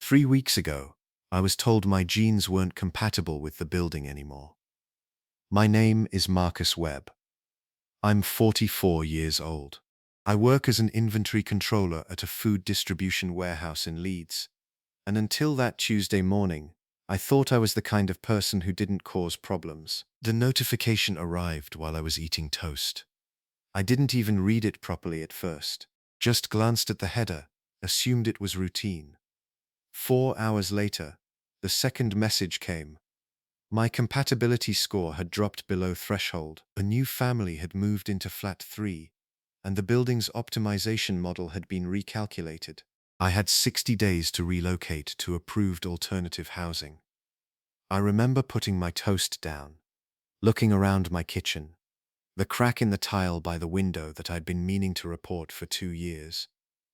3 weeks ago, I was told my genes weren't compatible with the building anymore. My name is Marcus Webb. I'm 44 years old. I work as an inventory controller at a food distribution warehouse in Leeds, and until that Tuesday morning, I thought I was the kind of person who didn't cause problems. The notification arrived while I was eating toast. I didn't even read it properly at first, just glanced at the header, assumed it was routine. 4 hours later, the second message came. My compatibility score had dropped below threshold. A new family had moved into flat 3, and the building's optimization model had been recalculated. I had 60 days to relocate to approved alternative housing. I remember putting my toast down, looking around my kitchen, the crack in the tile by the window that I'd been meaning to report for 2 years,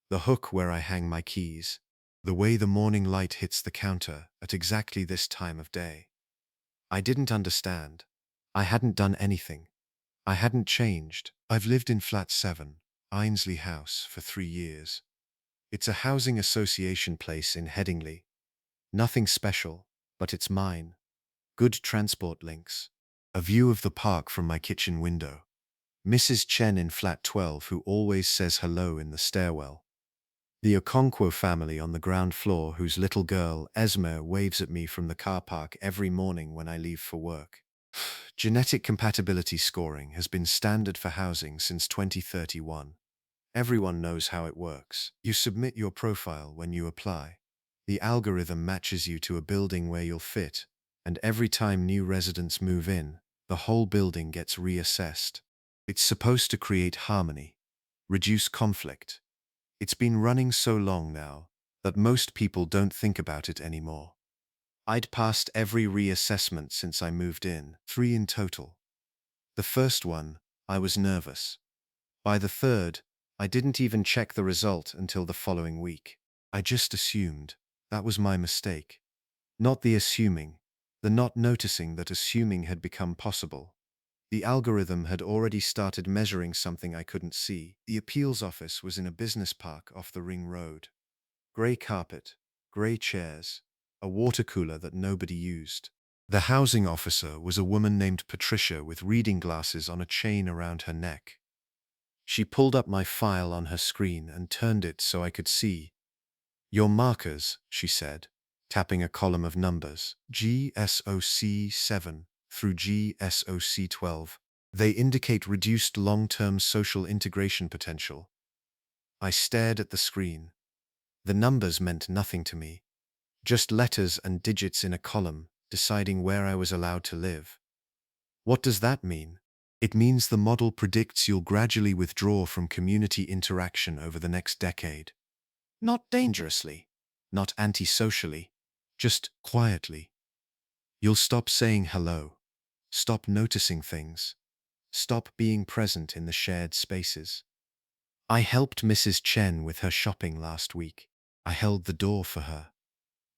the hook where I hang my keys, the way the morning light hits the counter at exactly this time of day. I didn't understand. I hadn't done anything. I hadn't changed. I've lived in flat 7, Ainsley House, for 3 years. It's a housing association place in Headingley. Nothing special, but it's mine. Good transport links. A view of the park from my kitchen window. Mrs. Chen in flat 12 who always says hello in the stairwell. The Okonkwo family on the ground floor whose little girl, Esme, waves at me from the car park every morning when I leave for work. Genetic compatibility scoring has been standard for housing since 2031. Everyone knows how it works. You submit your profile when you apply. The algorithm matches you to a building where you'll fit, and every time new residents move in, the whole building gets reassessed. It's supposed to create harmony, reduce conflict. It's been running so long now that most people don't think about it anymore. I'd passed every reassessment since I moved in, 3 in total. The first one, I was nervous. By the third, I didn't even check the result until the following week. I just assumed. That was my mistake. Not the assuming, the not noticing that assuming had become possible. The algorithm had already started measuring something I couldn't see. The appeals office was in a business park off the ring road. Grey carpet, grey chairs, a water cooler that nobody used. The housing officer was a woman named Patricia with reading glasses on a chain around her neck. She pulled up my file on her screen and turned it so I could see. Your markers, she said, tapping a column of numbers, GSOC 7 through GSOC 12. They indicate reduced long-term social integration potential. I stared at the screen. The numbers meant nothing to me. Just letters and digits in a column, deciding where I was allowed to live. What does that mean? It means the model predicts you'll gradually withdraw from community interaction over the next decade. Not dangerously, not antisocially, just quietly. You'll stop saying hello, stop noticing things, stop being present in the shared spaces. I helped Mrs. Chen with her shopping last week. I held the door for her.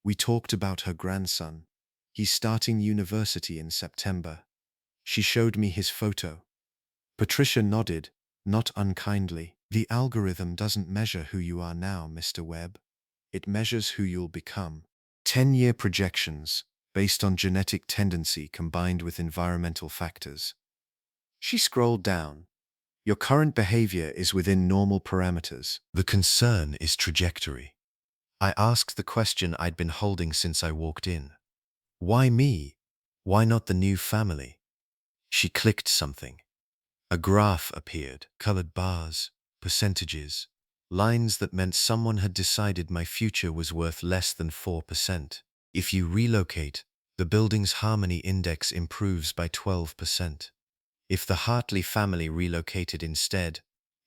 We talked about her grandson. He's starting university in September. She showed me his photo. Patricia nodded, not unkindly. The algorithm doesn't measure who you are now, Mr. Webb. It measures who you'll become. 10-year projections, based on genetic tendency combined with environmental factors. She scrolled down. Your current behavior is within normal parameters. The concern is trajectory. I asked the question I'd been holding since I walked in. Why me? Why not the new family? She clicked something. A graph appeared, colored bars, percentages, lines that meant someone had decided my future was worth less than 4%. If you relocate, the building's harmony index improves by 12%. If the Hartley family relocated instead,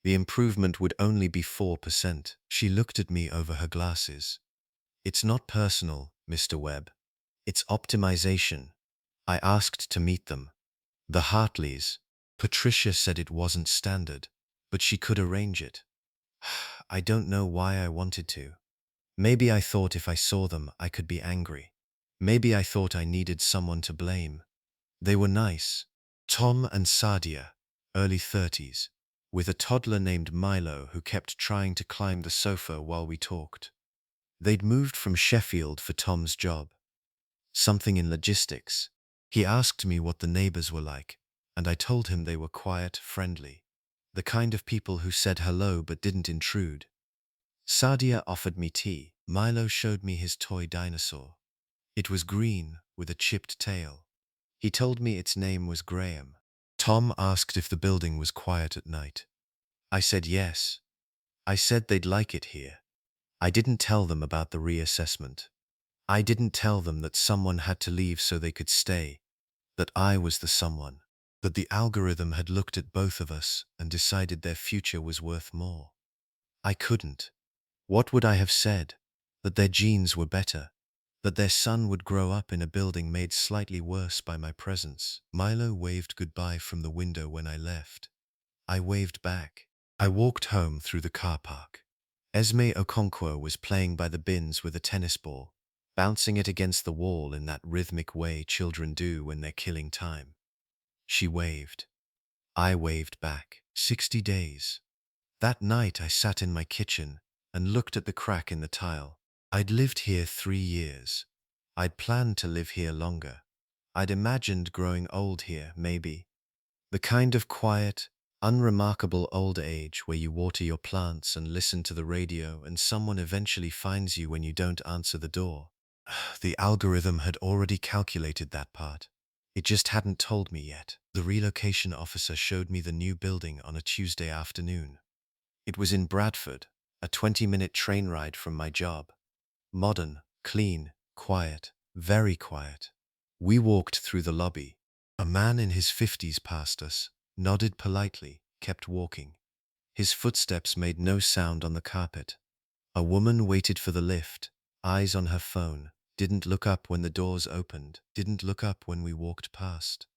the improvement would only be 4%. She looked at me over her glasses. It's not personal, Mr. Webb. It's optimization. I asked to meet them. The Hartleys. Patricia said it wasn't standard, but she could arrange it. I don't know why I wanted to. Maybe I thought if I saw them, I could be angry. Maybe I thought I needed someone to blame. They were nice. Tom and Sadia, early 30s, with a toddler named Milo who kept trying to climb the sofa while we talked. They'd moved from Sheffield for Tom's job, something in logistics. He asked me what the neighbors were like, and I told him they were quiet, friendly, the kind of people who said hello but didn't intrude. Sadia offered me tea. Milo showed me his toy dinosaur. It was green, with a chipped tail. He told me its name was Graham. Tom asked if the building was quiet at night. I said yes. I said they'd like it here. I didn't tell them about the reassessment. I didn't tell them that someone had to leave so they could stay, that I was the someone, that the algorithm had looked at both of us and decided their future was worth more. I couldn't. What would I have said? That their genes were better, that their son would grow up in a building made slightly worse by my presence. Milo waved goodbye from the window when I left. I waved back. I walked home through the car park. Esme Okonkwo was playing by the bins with a tennis ball, bouncing it against the wall in that rhythmic way children do when they're killing time. She waved. I waved back. 60 days. That night I sat in my kitchen and looked at the crack in the tile. I'd lived here 3 years. I'd planned to live here longer. I'd imagined growing old here, maybe. The kind of quiet, unremarkable old age where you water your plants and listen to the radio and someone eventually finds you when you don't answer the door. The algorithm had already calculated that part. It just hadn't told me yet. The relocation officer showed me the new building on a Tuesday afternoon. It was in Bradford, a 20-minute train ride from my job. Modern, clean, quiet, very quiet. We walked through the lobby. A man in his 50s passed us, nodded politely, kept walking. His footsteps made no sound on the carpet. A woman waited for the lift, eyes on her phone, didn't look up when the doors opened, didn't look up when we walked past.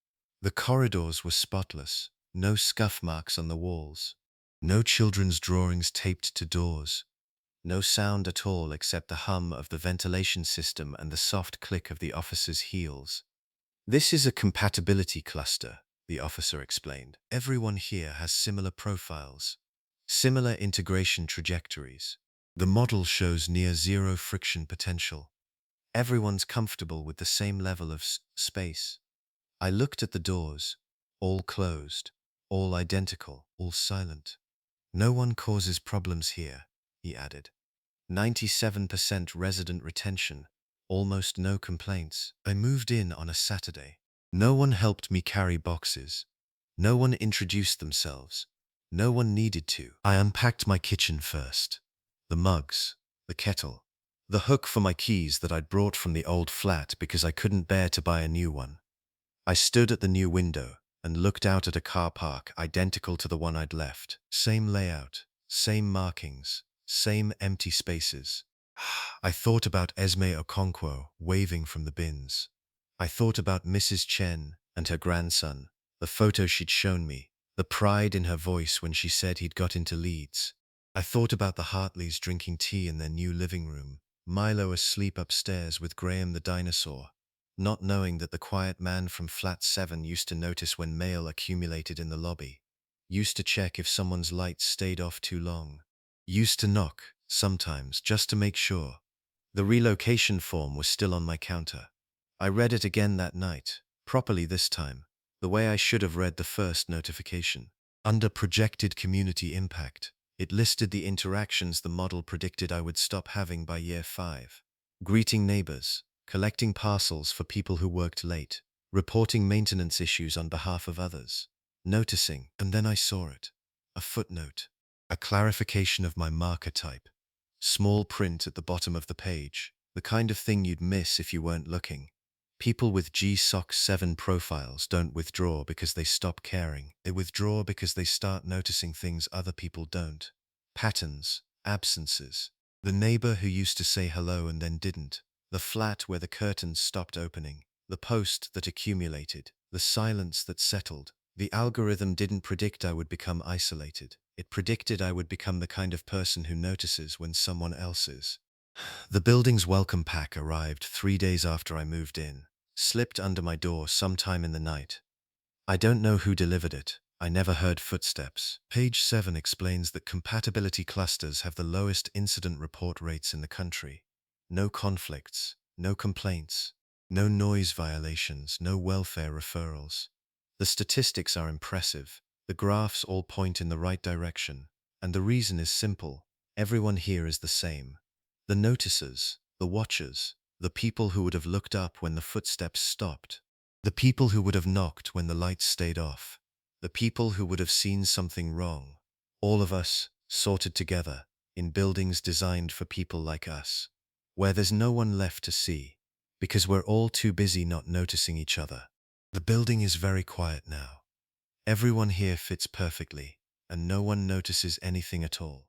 The corridors were spotless, no scuff marks on the walls, no children's drawings taped to doors, no sound at all except the hum of the ventilation system and the soft click of the officer's heels. This is a compatibility cluster, the officer explained. Everyone here has similar profiles, similar integration trajectories. The model shows near zero friction potential. Everyone's comfortable with the same level of space. I looked at the doors, all closed, all identical, all silent. No one causes problems here, he added. 97% resident retention, almost no complaints. I moved in on a Saturday. No one helped me carry boxes. No one introduced themselves. No one needed to. I unpacked my kitchen first. The mugs, the kettle, the hook for my keys that I'd brought from the old flat because I couldn't bear to buy a new one. I stood at the new window and looked out at a car park identical to the one I'd left. Same layout, same markings, same empty spaces. I thought about Esme Okonkwo waving from the bins. I thought about Mrs. Chen and her grandson, the photo she'd shown me, the pride in her voice when she said he'd got into Leeds. I thought about the Hartleys drinking tea in their new living room, Milo asleep upstairs with Graham the dinosaur, not knowing that the quiet man from flat 7 used to notice when mail accumulated in the lobby, used to check if someone's lights stayed off too long, used to knock, sometimes, just to make sure. The relocation form was still on my counter. I read it again that night, properly this time, the way I should have read the first notification. Under projected community impact, it listed the interactions the model predicted I would stop having by year 5. Greeting neighbors, collecting parcels for people who worked late, reporting maintenance issues on behalf of others, noticing, and then I saw it. A footnote. A clarification of my marker type. Small print at the bottom of the page, the kind of thing you'd miss if you weren't looking. People with GSOC 7 profiles don't withdraw because they stop caring. They withdraw because they start noticing things other people don't. Patterns, absences. The neighbor who used to say hello and then didn't. The flat where the curtains stopped opening. The post that accumulated. The silence that settled. The algorithm didn't predict I would become isolated. It predicted I would become the kind of person who notices when someone else is. The building's welcome pack arrived 3 days after I moved in, slipped under my door sometime in the night. I don't know who delivered it. I never heard footsteps. Page 7 explains that compatibility clusters have the lowest incident report rates in the country. No conflicts, no complaints, no noise violations, no welfare referrals. The statistics are impressive. The graphs all point in the right direction. And the reason is simple. Everyone here is the same. The noticers, the watchers, the people who would have looked up when the footsteps stopped, the people who would have knocked when the lights stayed off, the people who would have seen something wrong. All of us, sorted together, in buildings designed for people like us, where there's no one left to see, because we're all too busy not noticing each other. The building is very quiet now. Everyone here fits perfectly, and no one notices anything at all.